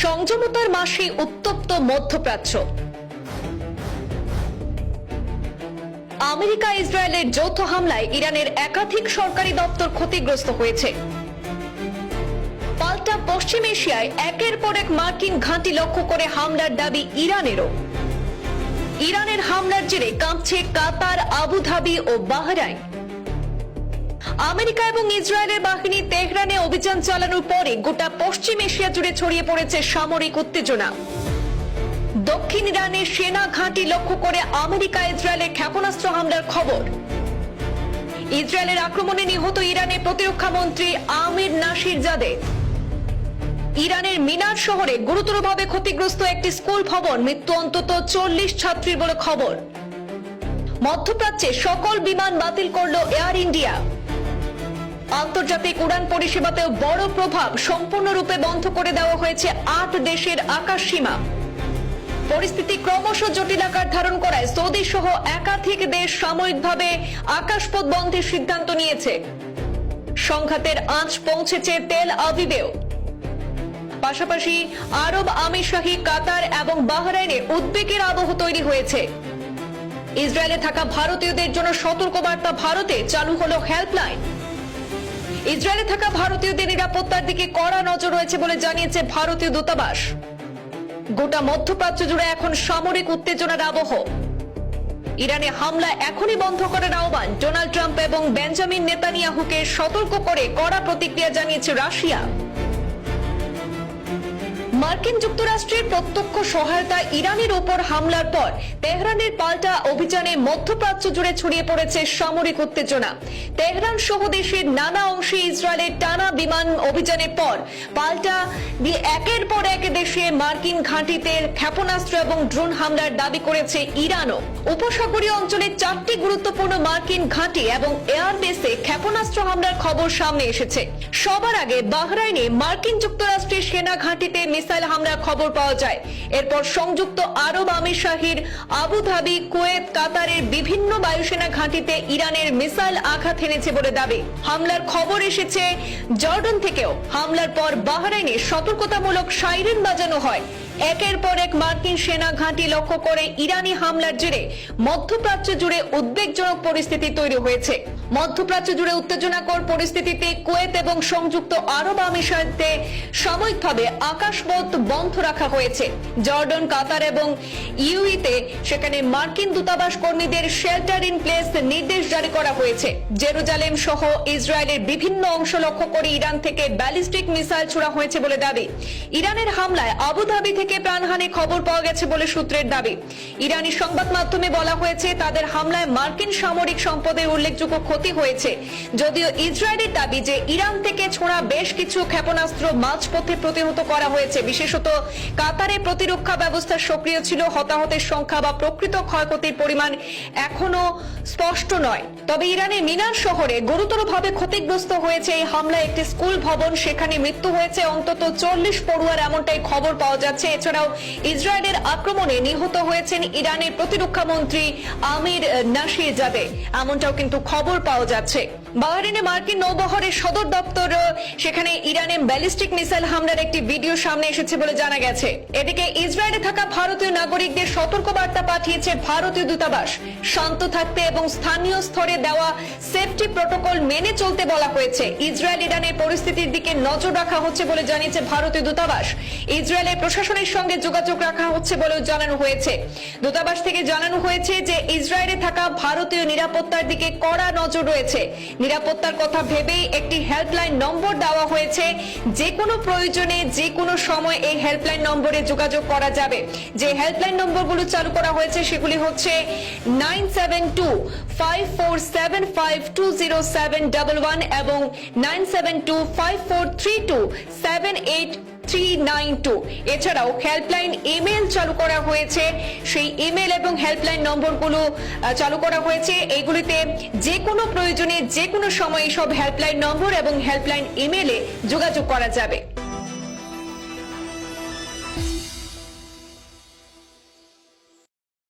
সংযমতার মাসে উত্তপ্ত মধ্যপ্রাচ্য। আমেরিকা ইসরায়েলের যৌথ হামলায় ইরানের একাধিক সরকারি দপ্তর ক্ষতিগ্রস্ত হয়েছে। পাল্টা পশ্চিম এশিয়ায় একের পর এক মার্কিন ঘাঁটি লক্ষ্য করে হামলার দাবি ইরানেরও। ইরানের হামলার জেরে কাঁপছে কাতার, আবুধাবি ও বাহরাইন। আমেরিকা এবং ইসরায়েলের বাহিনী তেহরানে অভিযান চালানোর পরে গোটা পশ্চিম এশিয়া জুড়ে ছড়িয়ে পড়েছে সামরিক উত্তেজনা। দক্ষিণ ইরানের সেনা ঘাঁটি লক্ষ্য করে আমেরিকা ইসরায়েলের ক্ষেপণাস্ত্র হামলার খবর। ইসরায়েলের আক্রমণে নিহত ইরানের প্রতিরক্ষা মন্ত্রী আমির নাসিরজাদে। ইরানের মিনার শহরে গুরুতরভাবে ক্ষতিগ্রস্ত একটি স্কুল ভবন, মৃত্যু অন্তত 40 ছাত্রীর বলে খবর। মধ্যপ্রাচ্যে সকল বিমান বাতিল করল এয়ার ইন্ডিয়া। আন্তর্জাতিক উড়ান পরিষেবাতেও বড় প্রভাব, সম্পূর্ণরূপে বন্ধ করে দেওয়া হয়েছে 8 দেশের আকাশ সীমা। পরিস্থিতি ক্রমশ জটিল আকার ধারণ করায় সৌদি সহ একাধিক দেশ সাময়িকভাবে আকাশপথ বন্ধের সিদ্ধান্ত নিয়েছে। সংঘাতের আঁচ পৌঁছেছে তেল আবিবেও। পাশাপাশি আরব আমিরশাহী, কাতার এবং বাহরাইনে উদ্বেগের আবহ তৈরি হয়েছে। ইসরায়েলে থাকা ভারতীয়দের জন্য সতর্কবার্তা, ভারতে চালু হলো হেল্পলাইন। ইসরায়েলে থাকা ভারতীয়দের নিরাপত্তার দিকে কড়া নজর রয়েছে বলে জানিয়েছে ভারতীয় দূতাবাস। গোটা মধ্যপ্রাচ্য জুড়ে এখন সামরিক উত্তেজনার আবহ। ইরানে হামলা এখনই বন্ধ করার আহ্বান ডোনাল্ড ট্রাম্প এবং বেঞ্জামিন নেতানিয়াহুকে সতর্ক করে কড়া প্রতিক্রিয়া জানিয়েছে রাশিয়া। মার্কিন যুক্তরাষ্ট্রের প্রত্যক্ষ সহায়তা ইরানের উপর হামলার পর তেহরানের পাল্টা অভিযানে মধ্যপ্রাচ্য জুড়ে ছড়িয়ে পড়েছে সামরিক উত্তেজনা। তেহরান সহ দেশের নানা অংশে ইসরায়েলের টানা বিমান অভিযানের পর পাল্টা দিয়ে একের পর এক দেশে মার্কিন ঘাঁটিতে ক্ষেপণাস্ত্র এবং ড্রোন হামলার দাবি করেছে ইরানও। উপসাগরীয় অঞ্চলের 4টি গুরুত্বপূর্ণ মার্কিন ঘাঁটি এবং এয়ারবেসে ক্ষেপণাস্ত্র হামলার খবর সামনে এসেছে। সবার আগে বাহরাইনে মার্কিন যুক্তরাষ্ট্রের সেনা ঘাঁটিতে মিসাইল হামলার খবর পাওয়া যায়। এরপর সংযুক্ত আরব আমিরশাহীর আবুধাবি, কুয়েত, কাতারের বিভিন্ন বায়ুসেনা ঘাঁটিতে ইরানের মিসাইল আঘাত হেনেছে বলে দাবি। হামলার খবর এসেছে জর্ডান থেকেও। হামলার পর বাহরাইনে সতর্কতামূলক সাইরেন বাজানো হয়। একের পর এক মার্কিন সেনা ঘাঁটি লক্ষ্য করে ইরানি হামলার জেরে মধ্যপ্রাচ্য জুড়ে উদ্বেগজনক পরিস্থিতি তৈরি হয়েছে। মধ্যপ্রাচ্য জুড়ে উত্তেজনাকর পরিস্থিতিতে কুয়েত এবং সংযুক্ত আরব আমিরাতে সাময়িকভাবে আকাশপথ বন্ধ রাখা হয়েছে। জর্ডান, কাতার এবং ইউএইতে সেখানে মার্কিন দূতাবাস কর্মীদের শেল্টার ইন প্লেস নির্দেশ জারি করা হয়েছে। জেরুজালেম সহ ইসরায়েলের বিভিন্ন অংশ লক্ষ্য করে ইরান থেকে ব্যালিস্টিক মিসাইল ছোড়া হয়েছে বলে দাবি। ইরানের হামলায় আবুধাবি থেকে প্রাণহানি খবর পাওয়া গেছে বলে সূত্রের দাবি। ইরানি সংবাদ মাধ্যমে বলা হয়েছে তাদের হামলায় মার্কিন সামরিক সম্পদের উল্লেখযোগ্য ক্ষতি হয়েছে। যদিও ইসরায়েলের দাবি যে ইরান থেকে ছোড়া বেশ কিছু ক্ষেপণাস্ত্র মাঝপথে প্রতিহত করা হয়েছে। বিশেষত কাতারে প্রতিরক্ষা ব্যবস্থা সক্রিয় ছিল। হতাহতের সংখ্যা বা প্রকৃত ক্ষয়ক্ষতির পরিমাণ এখনো স্পষ্ট নয়। তবে ইরানের মিনার শহরে গুরুতরভাবে ক্ষতিগ্রস্ত হয়েছে এই হামলায় একটি স্কুল ভবন। সেখানে মৃত্যু হয়েছে অন্তত 40 পড়ুয়ার, এমনটাই খবর পাওয়া যাচ্ছে। এছাড়াও ইসরায়েলের আক্রমণে নিহত হয়েছেন ইরানের প্রতিরক্ষা মন্ত্রী আমির নাসিরজাদে, এমনটাও কিন্তু খবর পাওয়া যাচ্ছে। বাহরাইনে মার্কিন নৌবহরের সদর দপ্তর, সেখানে ইরানের ব্যালিস্টিক মিসাইল হামলার একটি ভিডিও সামনে এসেছে বলে জানা গেছে। এদিকে ইসরায়েলে থাকা ভারতীয় নাগরিকদের সতর্কবার্তা পাঠিয়েছে ভারতীয় দূতাবাস। শান্ত থাকতে এবং স্থানীয় স্তরে দেওয়া সেফটি প্রটোকল মেনে চলতে বলা হয়েছে। ইসরায়েল ইরানের পরিস্থিতির দিকে নজর রাখা হচ্ছে বলে জানিয়েছে ভারতীয় দূতাবাস। ইসরায়েলের প্রশাসনের সঙ্গে যোগাযোগ রাখা হচ্ছে বলেও জানানো হয়েছে। দূতাবাস থেকে জানানো হয়েছে যে ইসরায়েলে থাকা ভারতীয় নিরাপত্তার দিকে কড়া নজর রয়েছে। নিরাপত্তার কথা ভেবেই একটি হেল্পলাইন নম্বর দেওয়া হয়েছে। যে কোনো প্রয়োজনে যে কোনো সময় এই হেল্পলাইন নম্বরে যোগাযোগ করা যাবে। যে হেল্পলাইন নম্বরগুলো চালু করা হয়েছে সেগুলি হচ্ছে 972547520711 এবং 972543278392। এছাড়াও হেল্পলাইন ইমেল চালু করা হয়েছে। সেই ইমেল এবং হেল্পলাইন নম্বরগুলো চালু করা হয়েছে। এগুলিতে যে কোনো প্রয়োজনে যে কোনো সময় সব হেল্পলাইন নম্বর এবং হেল্পলাইন ইমেলে যোগাযোগ করা যাবে।